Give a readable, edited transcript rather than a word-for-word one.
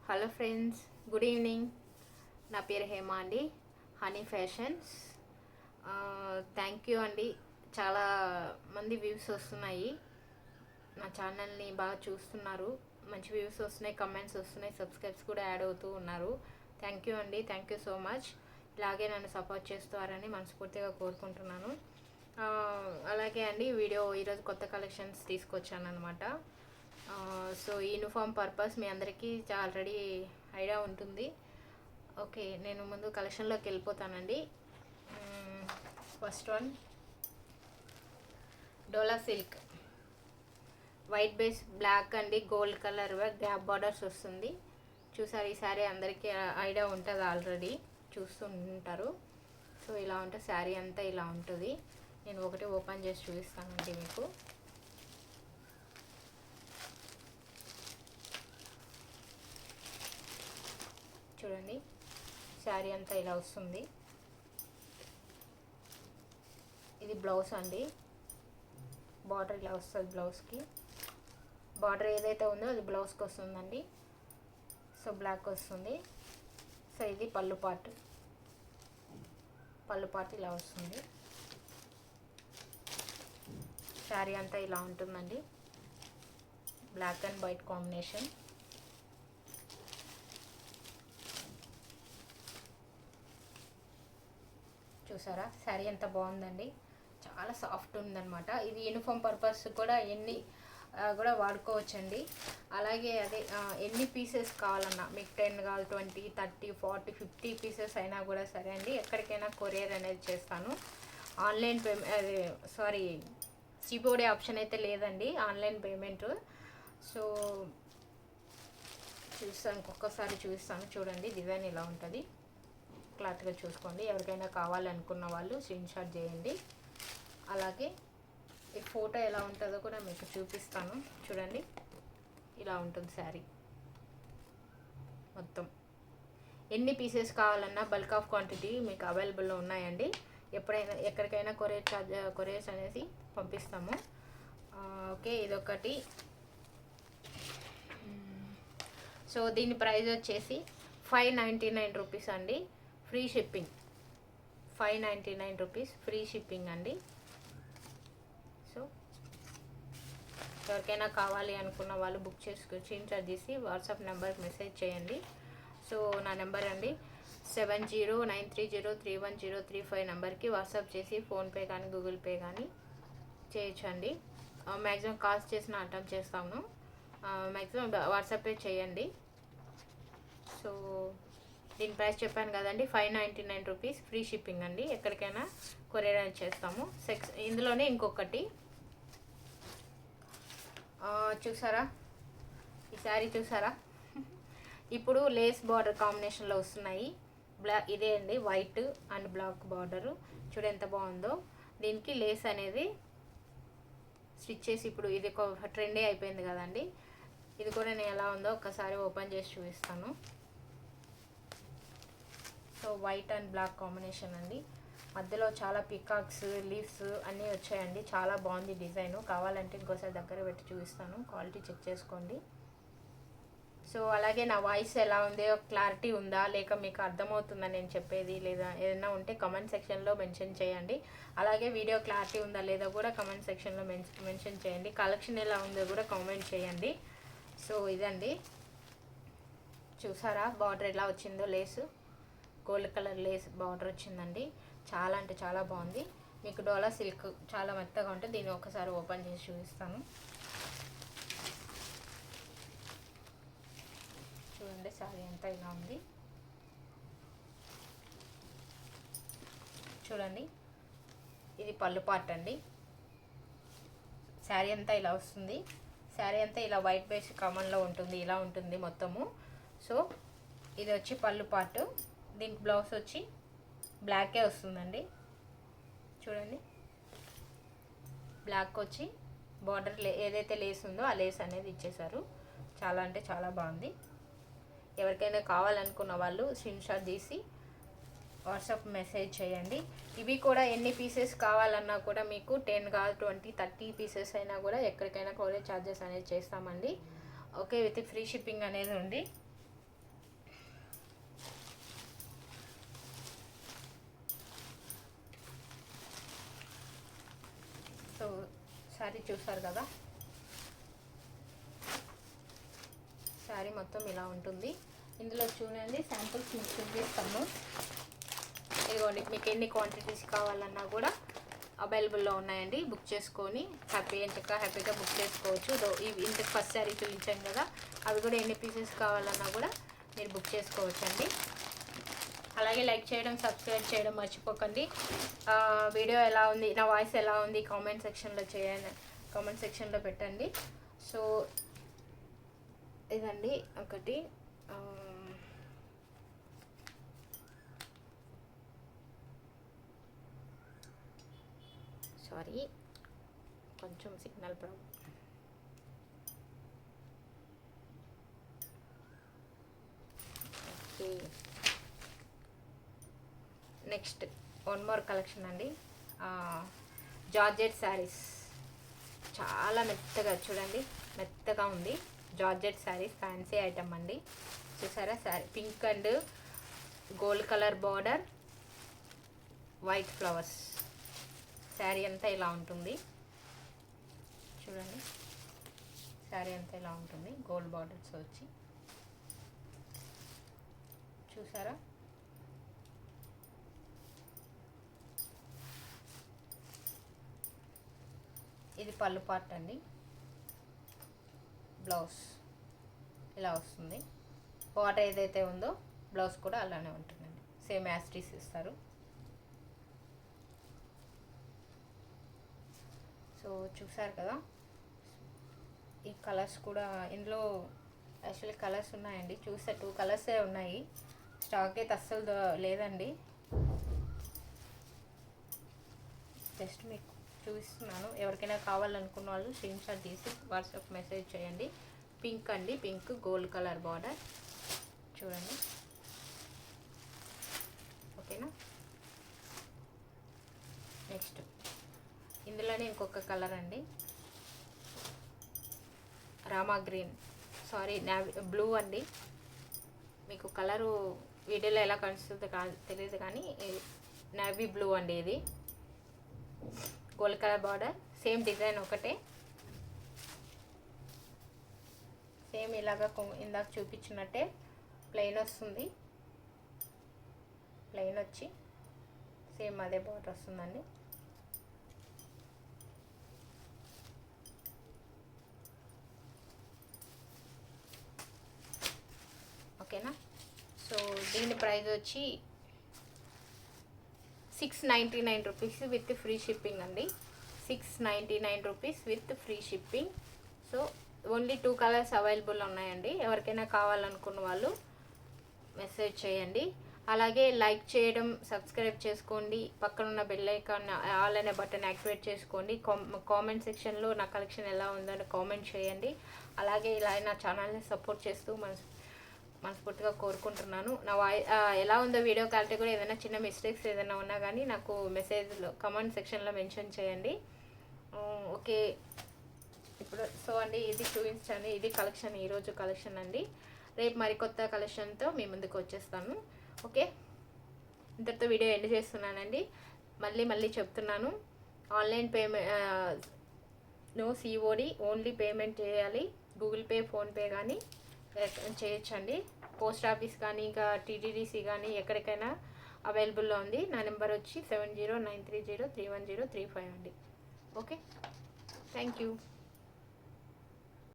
Hello friends, good evening. నా పేరు హేమ అండి, హనీ ఫ్యాషన్స్. థ్యాంక్ యూ అండి. చాలా మంది వ్యూస్ వస్తున్నాయి, నా ఛానల్ని బాగా చూస్తున్నారు, మంచి వ్యూస్ వస్తున్నాయి, కమెంట్స్ వస్తున్నాయి, సబ్స్క్రైబ్స్ కూడా యాడ్ అవుతూ ఉన్నారు. థ్యాంక్ యూ అండి, థ్యాంక్ యూ సో మచ్. ఇలాగే నన్ను సపోర్ట్ చేస్తారని మనస్ఫూర్తిగా కోరుకుంటున్నాను. అలాగే అండి, ఈరోజు కొత్త కలెక్షన్స్ తీసుకొచ్చాను అనమాట. సో యూనిఫామ్ పర్పస్ మీ అందరికీ ఆల్రెడీ ఐడియా ఉంటుంది. ఓకే, నేను ముందు కలెక్షన్లోకి వెళ్ళిపోతానండి. ఫస్ట్ వన్, డోలా సిల్క్ వైట్ బేస్ బ్లాక్ అండి, గోల్డ్ కలర్ గ్యాప్ బార్డర్స్ వస్తుంది. చూసారు, ఈ శారీ అందరికీ ఐడియా ఉంటుంది, ఆల్రెడీ చూస్తూ ఉంటారు. సో ఇలా ఉంటుంది శారీ అంతా, ఇలా ఉంటుంది. నేను ఒకటి ఓపెన్ చేసి చూపిస్తానండి మీకు. చూడండి, శారీ అంతా ఇలా వస్తుంది. ఇది బ్లౌజ్ అండి, బార్డర్ ఇలా వస్తుంది. బ్లౌజ్కి బార్డర్ ఏదైతే ఉందో అది బ్లౌజ్కి వస్తుందండి. సో బ్లాక్ వస్తుంది. సో ఇది పళ్ళు పార్ట్ ఇలా వస్తుంది. శారీ అంతా ఇలా ఉంటుందండి, బ్లాక్ అండ్ వైట్ కాంబినేషన్. చూసారా, శారీ ఎంత బాగుందండి, చాలా సాఫ్ట్ ఉందన్నమాట. ఇది యూనిఫామ్ పర్పస్ కూడా కూడా వాడుకోవచ్చండి. అలాగే అదే ఎన్ని పీసెస్ కావాలన్నా మీకు 10 కావాలి, 20, 30, 40, 50 పీసెస్ అయినా కూడా సరే అండి, ఎక్కడికైనా కొరియర్ అనేది చేస్తాను. ఆన్లైన్ పేమెంట్ సిబోడే ఆప్షన్ అయితే లేదండి, ఆన్లైన్ పేమెంట్. సో ఇంకొకసారి చూపిస్తాను. చూడండి, డిజైన్ ఇలా ఉంటుంది, క్లాత్గా చూసుకోండి. ఎవరికైనా కావాలనుకున్న వాళ్ళు స్క్రీన్ షాట్ చేయండి. అలాగే ఈ ఫోటో ఎలా ఉంటుందో కూడా మీకు చూపిస్తాను. చూడండి, ఇలా ఉంటుంది శారీ మొత్తం. ఎన్ని పీసెస్ కావాలన్నా బల్క్ ఆఫ్ క్వాంటిటీ మీకు అవైలబుల్లో ఉన్నాయండి. ఎప్పుడైనా ఎక్కడికైనా కొరియర్స్ అనేసి పంపిస్తాము. ఓకే, ఇదొకటి. సో దీని ప్రైస్ వచ్చేసి 599 రూపీస్ అండి, free shipping. 599 rupees free shipping అండి. సో ఎవరికైనా కావాలి అనుకున్న వాళ్ళు బుక్ చేసుకుని స్క్రీన్ షాట్ చేసి వాట్సాప్ నెంబర్కి మెసేజ్ చేయండి. సో నా నెంబర్ అండి 7093031035 నెంబర్కి వాట్సాప్ చేసి ఫోన్పే కానీ గూగుల్ పే కానీ చేయొచ్చండి. మ్యాక్సిమం కాల్స్ చేసిన అటెంప్ట్ చేస్తాము. మ్యాక్సిమం వాట్సాపే చేయండి. సో దీని ప్రైస్ చెప్పాను కదండి, 599 రూపీస్ ఫ్రీ షిప్పింగ్ అండి. ఎక్కడికైనా కొరియర్ అనేది చేస్తాము. ఇందులోనే ఇంకొకటి చూసారా, ఈ శారీ చూసారా, ఇప్పుడు లేస్ బార్డర్ కాంబినేషన్లో వస్తున్నాయి. ఇదే అండి, వైట్ అండ్ బ్లాక్ బార్డరు. చూడు ఎంత బాగుందో. దీనికి లేస్ అనేది స్టిచ్ చేసి, ఇప్పుడు ఇది ఒక ట్రెండే అయిపోయింది కదండి, ఇది కూడా నేను ఎలా ఉందో ఒకసారి ఓపెన్ చేసి చూపిస్తాను. So white and black combination అండి, మధ్యలో చాలా పికాక్స్ లీవ్స్ అన్నీ వచ్చాయండి. చాలా బాగుంది డిజైన్. కావాలంటే ఇంకోసారి దగ్గర పెట్టి చూపిస్తాను, క్వాలిటీ చెక్ చేసుకోండి. సో అలాగే నా వాయిస్ ఎలా ఉంది, క్లారిటీ ఉందా లేక మీకు అర్థమవుతుందా నేను చెప్పేది, లేదా ఏదైనా ఉంటే కమెంట్ సెక్షన్లో మెన్షన్ చేయండి. అలాగే వీడియో క్లారిటీ ఉందా లేదా కూడా కమెంట్ సెక్షన్లో మెన్షన్ చేయండి. కలెక్షన్ ఎలా ఉందో కూడా కామెంట్ చేయండి. సో ఇదండి, చూసారా బార్డర్ ఎలా వచ్చిందో, lace gold colour lace border వచ్చిందండి. చాలా అంటే చాలా బాగుంది. మీకు డోలా సిల్క్ చాలా మెత్తగా ఉంటుంది. దీన్ని ఒకసారి ఓపెన్ చేసి చూపిస్తాను. చూడండి, శారీ అంతా ఇలా ఉంది. చూడండి, ఇది పళ్ళు పార్ట్ అండి. శారీ అంతా ఇలా వస్తుంది. శారీ అంతా ఇలా వైట్ బేస్ కామన్లో ఉంటుంది, ఇలా ఉంటుంది మొత్తము. సో ఇది వచ్చి పళ్ళు పార్ట్. దీనికి బ్లౌజ్ వచ్చి బ్లాకే వస్తుందండి. చూడండి, బ్లాక్ వచ్చి బార్డర్ ఏదైతే లేస్ ఉందో ఆ లేస్ అనేది ఇచ్చేసారు. చాలా అంటే చాలా బాగుంది. ఎవరికైనా కావాలనుకున్న వాళ్ళు స్క్రీన్ షాట్ తీసి వాట్సాప్ మెసేజ్ చేయండి. ఇవి కూడా ఎన్ని పీసెస్ కావాలన్నా కూడా మీకు 10 కాదు 20, 30 పీసెస్ అయినా కూడా ఎక్కడికైనా కొరియర్ ఛార్జెస్ అనేది చేస్తామండి. ఓకే, విత్ ఫ్రీ షిప్పింగ్ అనేది ఉంది. శారీ చూసారు కదా, శారీ మొత్తం ఇలా ఉంటుంది. ఇందులో చూడండి శాంపుల్స్ మీకు చూపిస్తాను. ఇదిగోండి, మీకు ఎన్ని క్వాంటిటీస్ కావాలన్నా కూడా అవైలబుల్లో ఉన్నాయండి. బుక్ చేసుకొని హ్యాపీగా బుక్ చేసుకోవచ్చు. ఇంతకు ఫస్ట్ శారీ చూపించాం కదా, అవి కూడా ఎన్ని పీసెస్ కావాలన్నా కూడా మీరు బుక్ చేసుకోవచ్చండి. అలాగే లైక్ చేయడం, సబ్స్క్రైబ్ చేయడం మర్చిపోకండి. వీడియో ఎలా ఉంది, నా వాయిస్ ఎలా ఉంది కామెంట్ సెక్షన్లో పెట్టండి. సో ఇదండి ఒకటి. సారీ, కొంచెం signal problem. Okay, next one more collection అండి. జార్జెట్ శారీస్, చాలా మెత్తగా చూడండి, మెత్తగా ఉంది. జార్జెట్ శారీస్ ఫ్యాన్సీ ఐటమ్ అండి. చూసారా sari, pink and gold colour border, white flowers. Sari అంతా ఇలా ఉంటుంది చూడండి. శారీ అంతా ఇలా ఉంటుంది, గోల్డ్ బార్డర్స్ వచ్చి. చూసారా, ఇది పళ్ళు పార్ట్ అండి. బ్లౌజ్ ఇలా వస్తుంది. బార్డర్ ఏదైతే ఉందో బ్లౌజ్ కూడా అలానే ఉంటుందండి. సేమ్ యాస్టీస్ ఇస్తారు. సో చూసారు కదా, ఈ కలర్స్ కూడా ఇందులో యాక్చువల్లీ కలర్స్ ఉన్నాయండి. చూస్తే 2 కలర్సే ఉన్నాయి. స్టాక్ అయితే అస్సలు లేదండి. జస్ట్ మీకు చూపిస్తున్నాను. ఎవరికైనా కావాలనుకున్న వాళ్ళు స్క్రీన్షాట్ తీసి వాట్సాప్ మెసేజ్ చేయండి. పింక్ అండి, పింక్ గోల్డ్ కలర్ బార్డర్ చూడండి. ఓకేనా, నెక్స్ట్ ఇందులోనే ఇంకొక కలర్ అండి, రామా గ్రీన్, సారీ బ్లూ అండి. మీకు కలరు వీడియోలో ఎలా కనిపిస్తుందో తెలియదు కానీ నేవీ బ్లూ అండి. ఇది gold colour border, same design ఒకటే. సేమ్ ఇలాగా ఇందాక చూపించినట్టే ప్లెయిన్ వస్తుంది. ప్లెయిన్ వచ్చి సేమ్ అదే బార్డర్ వస్తుందండి. ఓకేనా, సో దీని ప్రైస్ వచ్చి 699 రూపీస్ విత్ ఫ్రీ షిప్పింగ్ అండి. 699 rupees with free shipping. So only 2 colours available ఉన్నాయండి. ఎవరికైనా కావాలనుకున్న వాళ్ళు మెసేజ్ చేయండి. అలాగే లైక్ చేయడం, సబ్స్క్రైబ్ చేసుకోండి. పక్కన ఉన్న బెల్ ఐకాన్ ఆల్ అనే బటన్ యాక్టివేట్ చేసుకోండి. కామెంట్ సెక్షన్లో నా కలెక్షన్ ఎలా ఉందని కామెంట్ చేయండి. అలాగే ఇలా నా ఛానల్ని సపోర్ట్ చేస్తూ మనస్ఫూర్తిగా కోరుకుంటున్నాను. నా ఎలా ఉందో వీడియో క్వాలిటీ కూడా ఏదైనా చిన్న మిస్టేక్స్ ఏదైనా ఉన్నా కానీ నాకు మెసేజ్లో కామెంట్ సెక్షన్లో మెన్షన్ చేయండి. ఓకే, ఇప్పుడు సో అండి ఇది చూపించండి. ఇది కలెక్షన్, ఈరోజు కలెక్షన్ అండి. రేపు మరికొత్త కలెక్షన్తో మీ ముందుకు వచ్చేస్తాను. ఓకే, ఇంతటితో వీడియో ఎండ్ చేస్తున్నానండి. మళ్ళీ చెప్తున్నాను, online payment no COD, only payment చేయాలి. గూగుల్ పే, ఫోన్పే కానీ చేయొచ్చండి. పోస్ట్ ఆఫీస్ కానీ ఇంకా టీటీడీసీ కానీ ఎక్కడికైనా అవైలబుల్లో ఉంది. నా నెంబర్ వచ్చి 7093031035 అండి. Okay, thank you.